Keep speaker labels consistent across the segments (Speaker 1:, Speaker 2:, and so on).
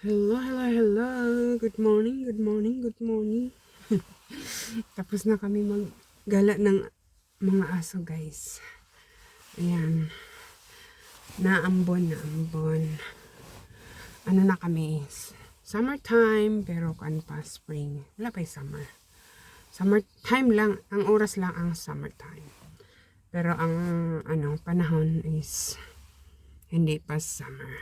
Speaker 1: Hello, hello, hello. Good morning, good morning, good morning. Tapos na kami maggala ng mga aso, guys. Ayan. Naambon. Ano na kami? Summertime, pero kan pa spring. Wala pa yung summer. Summertime lang. Ang oras lang ang summertime. Pero ang panahon is hindi pa summer.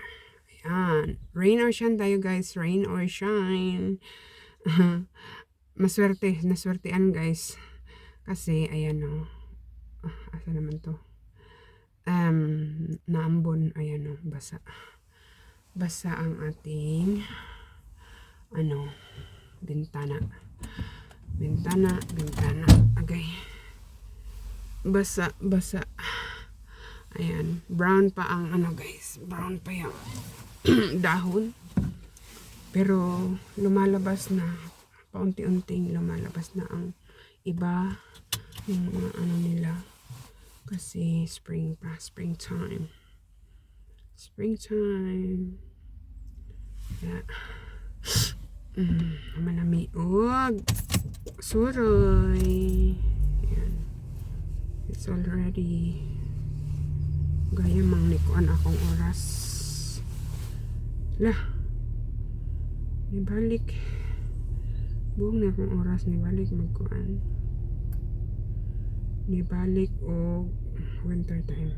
Speaker 1: Ayan. Rain or shine tayo, guys. Rain or shine. Naswertean guys. Kasi, ayan o. Asa naman to? Naambon, ayan o, basa. Basa ang ating, bintana. Bintana. Okay. Basa. Ayan. Brown pa ang, guys. Brown pa yung dahon. Pero, lumalabas na. Paunti-unting lumalabas na ang iba. Yung mga nila. Kasi spring pa, springtime. Yeah. Manamiog. Suroy. Ayan. It's already gaya mang nikuan akong oras. Lah. Nibalik. Buong na akong oras nibalik magkuan. Nibalik o winter time.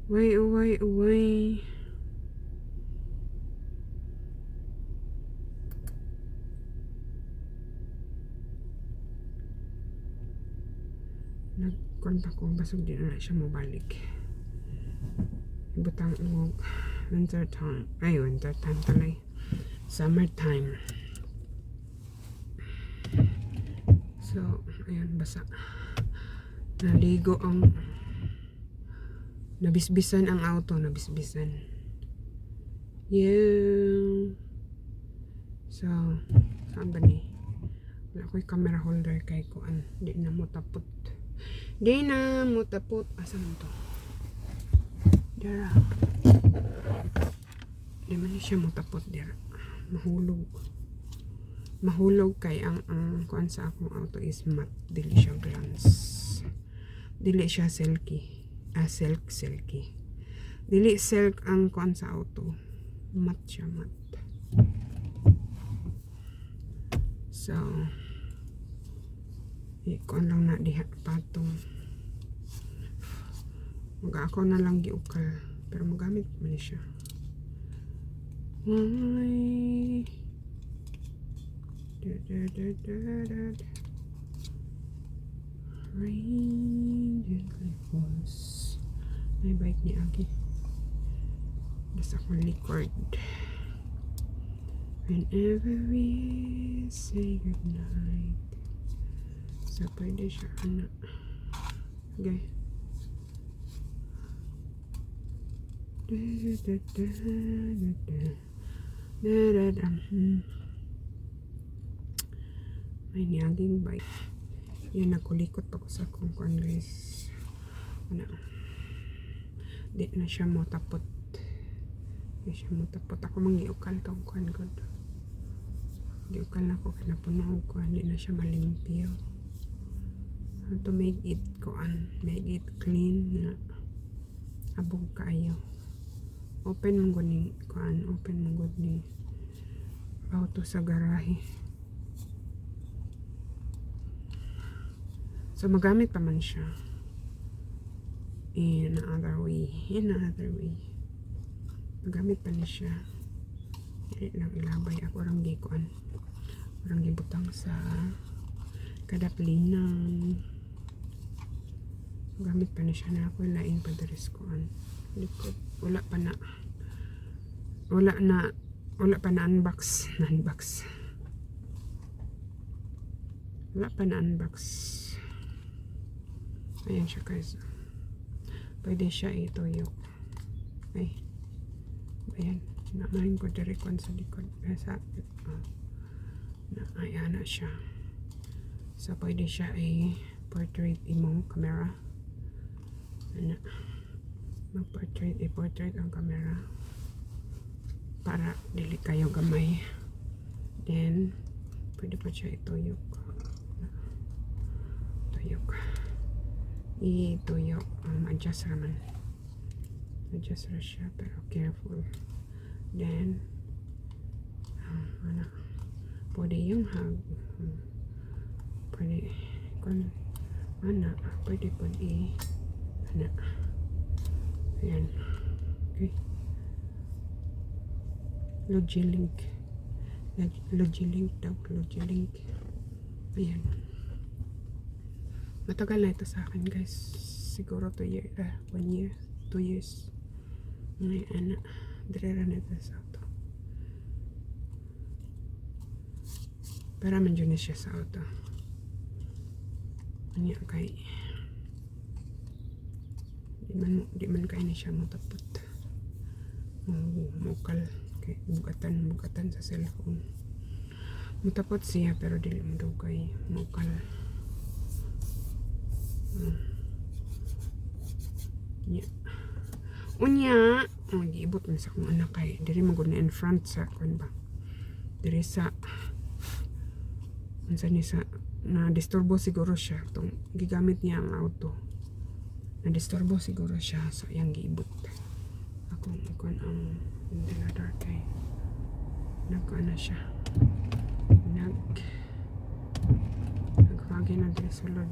Speaker 1: Uway. Nagkontak ko, basog din na siya mabalik. Ibutang og winter time. Ay, winter time talay. Summertime. So, ayan, basa. Naligo ang nabisbisan ang auto, Yeah. So, saan ba ni? Wala ko'y camera holder kay kuan. Di na mo tapot. Asa mo to? Dara. Di man siya mo tapot dira. Mahulog kay ang kuan sa akong auto is matte. Dili siya glance. Dili siya silky. Silky. Dili silk ang kuan sa auto. Matte siya. So, kuan lang na diha patong. Ako na lang giukal. Pero magamit man siya. Rain gently falls. May bike ni Aki. Basta akong record. Whenever we say goodnight. So, pwede siya Okay. May niyaging bike. Yan, nakulikot pa ko sa kong kuan guys. Di na siya mo tapot. Ako mangiukal tong kuan ko. Giukal na ko kinapuno ko. Di na siya malimpyo. How to make it kuan. Make it clean na abog kaayo. Open mong gud ni kuan. Open mong gud ni auto sa garahe. So magamit pa man siya. In another way. Magamit pa ni siya. Hindi lang ilabay. Ako orang gikuan. Orang gibutang sa kadaplinang. Magamit pa ni siya na ako lain pa deres kuan. Likod. Wala pa na unbox. Wala pa na unbox. Ayan siya guys. Pwede siya ituyo. Ay. Ayan. Namahin ko dirikon sa likod. Ayan na siya. So pwede siya portrait imong camera. mag-portrait, i-portrait ang camera para dili kayo gamay. Then pwede pa siya ituyok. Ituyok. Adjust raman. Adjust ra siya pero careful. Then pwede yung hug. Pwede kung pwede ayan. Okay. Logilink daw. Logilink. Ayan. Matagal na ito sa akin, guys. Siguro 2 years. 1 year. 2 years. Ngayon, direra na ito sa auto. Pero man dyan na siya sa auto. Ano kay di man kay na siya matapot. Mukal. Okay, bugatan sa cellphone. Matapot siya pero dili mo daw kay mukal. Unya, giibot man sa akong anak kay diri magud na in front sa kun ba. Diri sa unsa ni sa na disturbo siguro siya tong gigamit niya ang auto. Na disturbo siguro siya sa iyang giibot. Akong kon ang ventilator kay nagkuana siya. Nagkagi na diri sulod.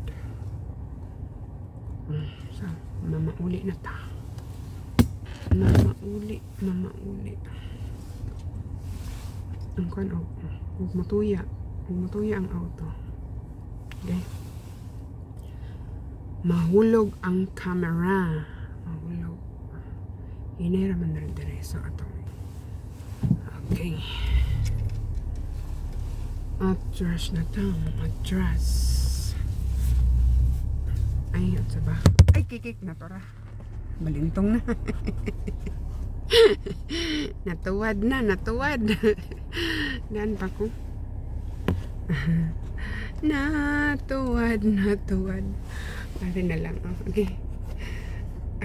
Speaker 1: So, mamauli na ta. Mamauli. Ang kuan huwag matuya ang auto. Okay. Mahulog ang camera. Mahulog. Hinera man na rin so atong. Okay. Atras na to. Atras. Ay, at ba? Ay, kikik na to ra. Balintong na. Natuwad. Dan pa ko. Natuwad. Pare na lang. Okay.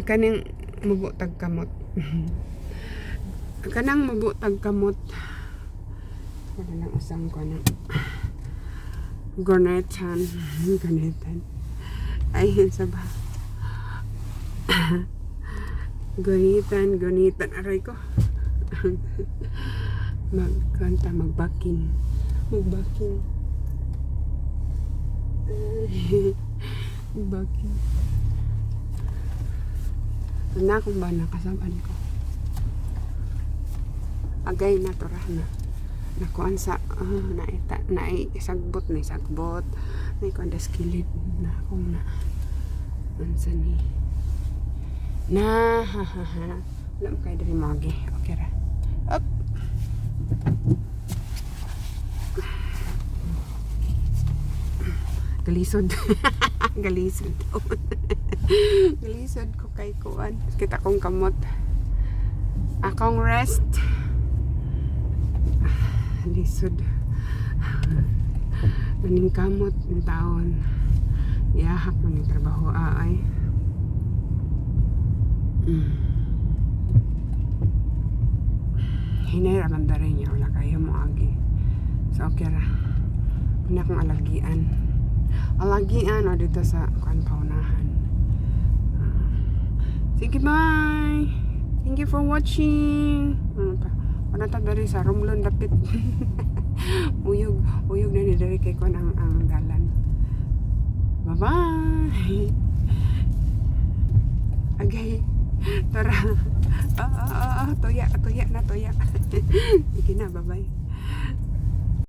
Speaker 1: Kanang mabutag kamot. Kanang mabutag kamot. Pare lang usang ko na. Gonetan. Ay, sa ba? Gunitan. Aray ko. Magbaking. Baking. Na kung ba nakasaban ko. Agay na to na. Nakuan sa naisagbot. Naikuan da skilid na akong na. Ansa ni. Alam kayo dari magi. Okay ra. Up. Galisod. Galisod ko kay kuan. Kita kong kamot. Akong rest. Lisod. Maning kamot ng taon. Yahak mo ng trabaho ay. Hinahiraman da rin niya. Wala kayo mo agi. So okay ra. Hindi akong alagian o dito sa paunahan. Sige, bye. Thank you for watching. Ano ta dari sa Romlon dapit. uyog na ni dari kay kon ang dalan. Bye bye. Agay. Tara. Toya na. Sige na, bye bye.